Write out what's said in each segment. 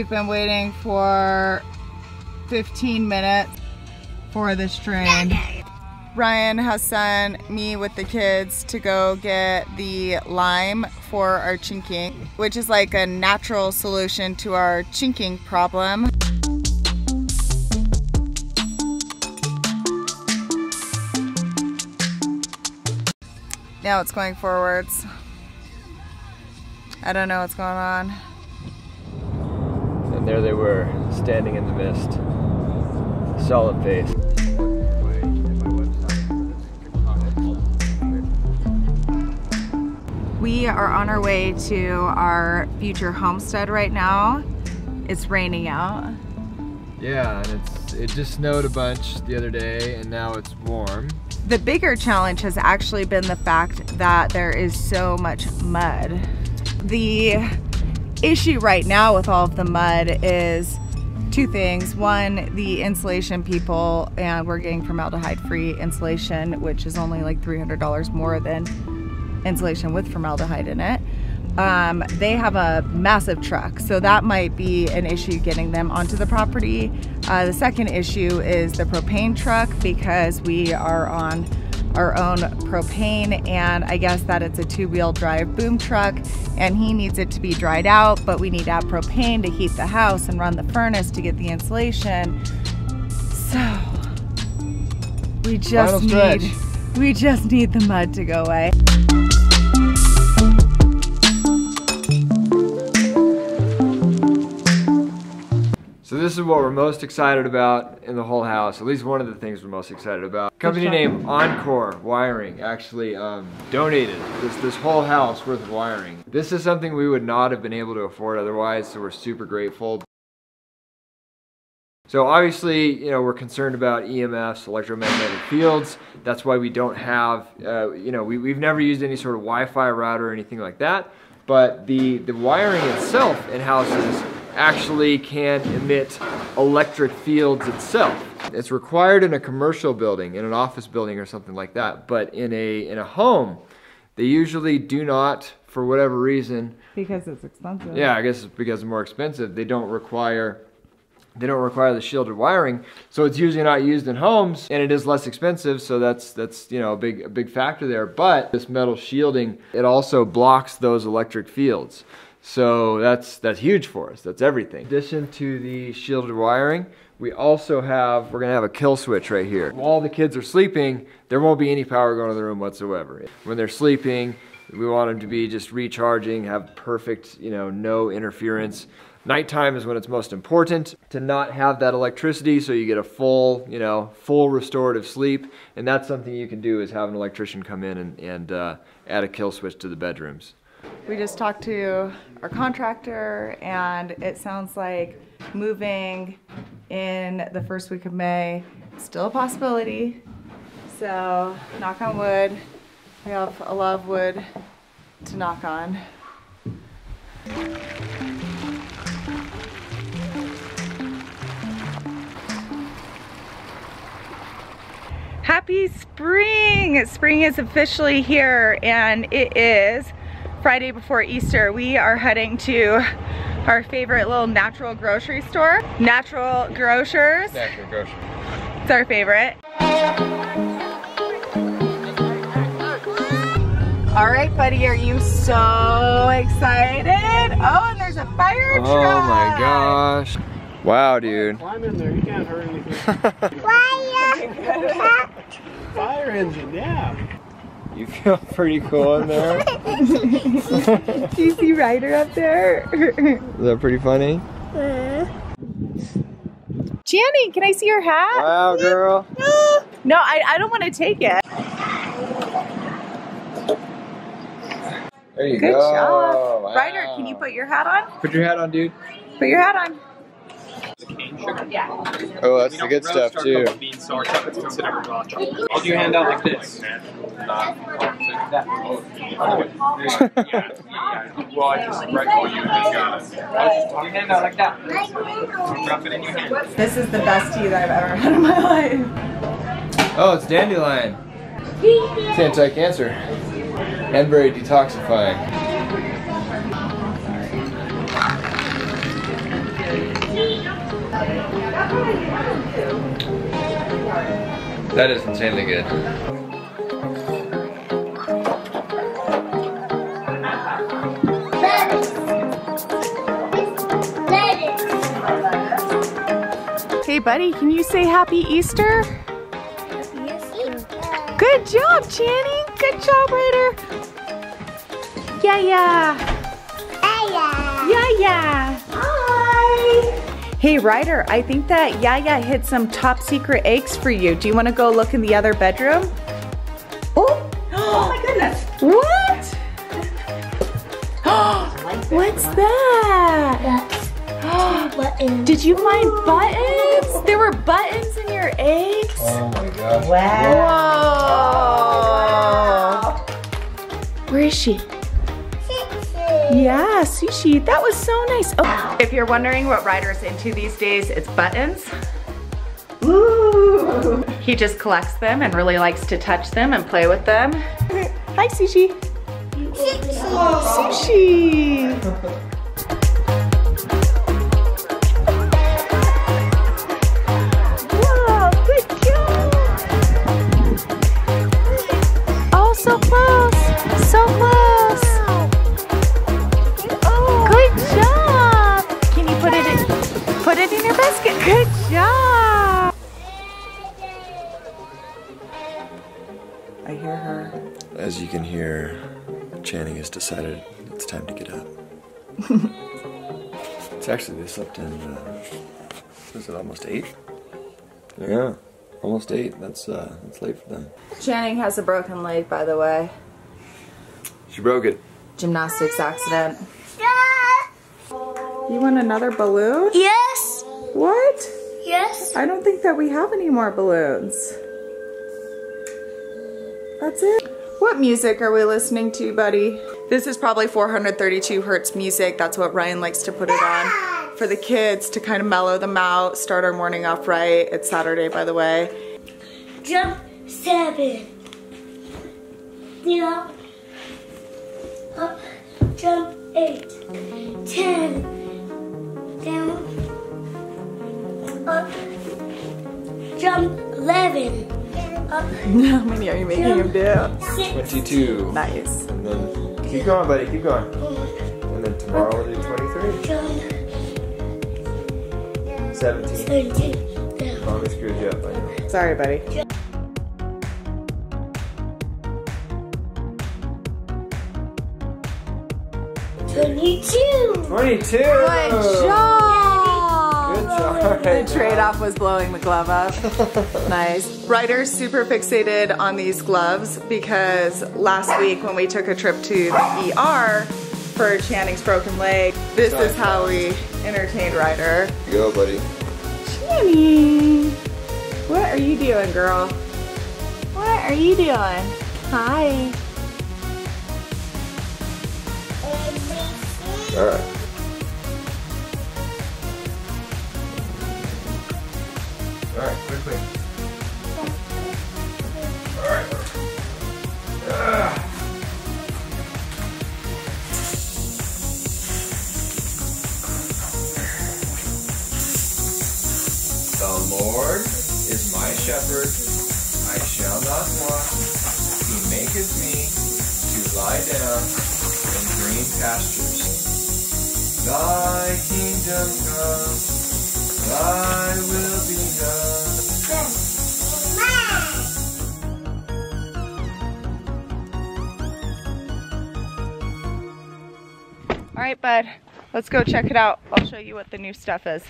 We've been waiting for 15 minutes for this train. Ryan has sent me with the kids to go get the lime for our chinking, which is like a natural solution to our chinking problem. Now it's going forwards. I don't know what's going on. And there they were, standing in the mist. Solid face. We are on our way to our future homestead right now. It's raining out. Yeah, and it just snowed a bunch the other day, and now it's warm. The bigger challenge has actually been the fact that there is so much mud. The issue right now with all of the mud is two things. One, the insulation people, and we're getting formaldehyde-free insulation, which is only like $300 more than insulation with formaldehyde in it. They have a massive truck, so that might be an issue getting them onto the property. The second issue is the propane truck, because we are on our own propane, and I guess that it's a two-wheel drive boom truck, and he needs it to be dried out, but we need to have propane to heat the house and run the furnace to get the insulation. So we just need the mud to go away. So this is what we're most excited about in the whole house, at least one of the things we're most excited about. Company name Encore Wiring actually donated this whole house worth of wiring. This is something we would not have been able to afford otherwise, so we're super grateful. So obviously, you know, we're concerned about EMFs, electromagnetic fields. That's why we don't have, you know, we've never used any sort of Wi-Fi router or anything like that. But the wiring itself in houses actually can emit electric fields itself. It's required in a commercial building, in an office building or something like that. But in a home, they usually do not, for whatever reason. Because it's expensive. Yeah, I guess it's because it's more expensive. They don't require the shielded wiring, so it's usually not used in homes, and it is less expensive, so that's you know, a big factor there. But this metal shielding, it also blocks those electric fields, so that's huge for us. That's everything. In addition to the shielded wiring, we're gonna have a kill switch right here. While the kids are sleeping, there won't be any power going to the room whatsoever. When they're sleeping, we want them to be just recharging, have perfect, you know, no interference. Nighttime is when it's most important to not have that electricity, so you get a full, you know, full restorative sleep. And that's something you can do, is have an electrician come in and add a kill switch to the bedrooms. We just talked to our contractor, and it sounds like moving in the first week of May, still a possibility. So knock on wood, we have a lot of wood to knock on. Happy spring! Spring is officially here, and it is Friday before Easter. We are heading to our favorite little natural grocery store. Natural Grocers. Natural Grocers. It's our favorite. All right, buddy, are you so excited? Oh, and there's a fire truck. Oh my gosh. Wow, dude. Climb in there, you can't hurt anything. Fire engine, yeah. You feel pretty cool in there. Do you see Ryder up there? Is that pretty funny? Gianni, can I see your hat? Wow, girl. No, I don't want to take it. There you Good go. job. Wow. Ryder, can you put your hat on? Put your hat on, dude. Put your hat on. Yeah. Oh, that's the good stuff too. Hold your hand out like this. Well, I just recall you hold your hand out like that. Drop it in your hand. This is the best tea that I've ever had in my life. Oh, it's dandelion. It's anti-cancer and very detoxifying. That is insanely good. Hey buddy, can you say Happy Easter? Happy Easter. Good job, Channing. Good job, Ryder. Yeah, yeah. Yeah, yeah. Hi. Hey, Ryder, I think that Yaya hid some top secret eggs for you. Do you want to go look in the other bedroom? Oh, oh my goodness. What? What's that? That's buttons. Did you find buttons? There were buttons in your eggs? Oh my gosh. Wow. Where is she? Yeah, sushi. That was so nice. Oh, if you're wondering what Ryder's into these days, it's buttons. Ooh. He just collects them and really likes to touch them and play with them. Hi, Sushi. Sushi. Whoa, good job. Oh, so close. So close. Put it in your basket. Good job. I hear her. As you can hear, Channing has decided it's time to get up. It's actually, they slept in, is it almost 8? Yeah, almost 8. That's late for them. Channing has a broken leg, by the way. She broke it. Gymnastics accident. You want another balloon? Yes. What? Yes. I don't think that we have any more balloons. That's it. What music are we listening to, buddy? This is probably 432 hertz music. That's what Ryan likes to put it on for the kids to kind of mellow them out, start our morning off right. It's Saturday, by the way. Jump 7. Down. Up. Jump 8. 10. Down. Up. Jump 11. Up. How many are you making him do? 22. Nice. And then, keep going, buddy, keep going. And then tomorrow we'll do 23. Jump 17. 17. Down. Mommy screwed you up, I know. Sorry, buddy. 22. 22! Good job! Good job. The trade-off was blowing the glove up. Nice. Ryder's super fixated on these gloves because last week when we took a trip to the ER for Channing's broken leg, this is how we entertained Ryder. Go, buddy. Channing! What are you doing, girl? What are you doing? Hi. All right. All right, quickly. All right. The Lord is my shepherd, I shall not want. He maketh me to lie down in green pastures. Thy kingdom come, thy will be done. All right, bud, let's go check it out. I'll show you what the new stuff is.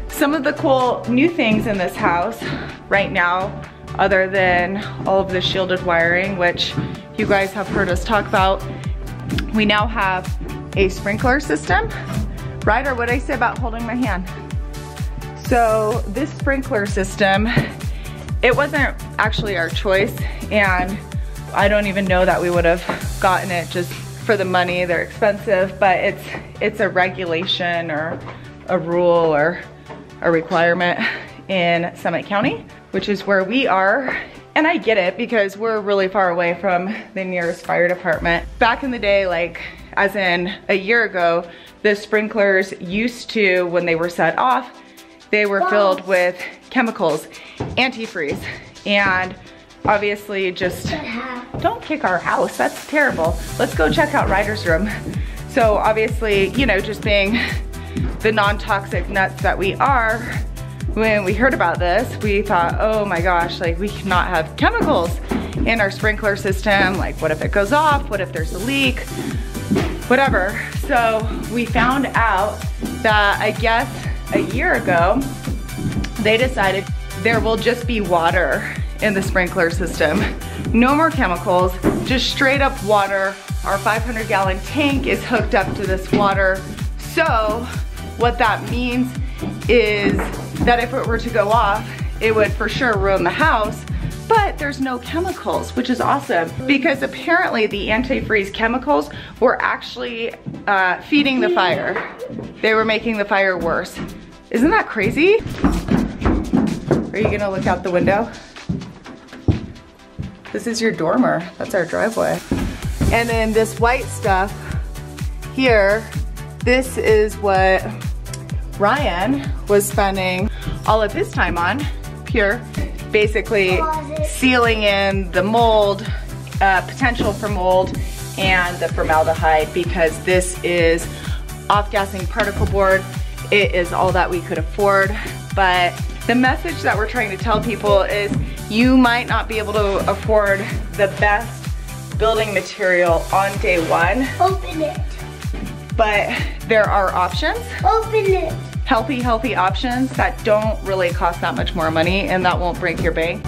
Some of the cool new things in this house right now, other than all of the shielded wiring, which you guys have heard us talk about, we now have a sprinkler system. Ryder, what did I say about holding my hand? So this sprinkler system, it wasn't actually our choice, and I don't even know that we would have gotten it just for the money. They're expensive, but it's a regulation or a rule or a requirement in Summit County, which is where we are. And I get it because we're really far away from the nearest fire department. Back in the day, like as in a year ago, the sprinklers used to, when they were set off, they were filled with chemicals, antifreeze, and obviously just, don't kick our house, that's terrible. Let's go check out Ryder's room. So obviously, you know, just being the non-toxic nuts that we are, when we heard about this, we thought, oh my gosh, like we cannot have chemicals in our sprinkler system. Like what if it goes off? What if there's a leak? Whatever. So we found out that I guess a year ago, they decided there will just be water in the sprinkler system. No more chemicals, just straight up water. Our 500-gallon tank is hooked up to this water. So what that means is that if it were to go off, it would for sure ruin the house, but there's no chemicals, which is awesome because apparently the antifreeze chemicals were actually feeding the fire. They were making the fire worse. Isn't that crazy? Are you gonna look out the window? This is your dormer, that's our driveway. And then this white stuff here, this is what Ryan was spending all of his time on, Pure, basically sealing in the mold, potential for mold, and the formaldehyde, because this is off-gassing particle board. It is all that we could afford, but the message that we're trying to tell people is you might not be able to afford the best building material on day one. Open it. But there are options. Open it. Healthy options that don't really cost that much more money and that won't break your bank.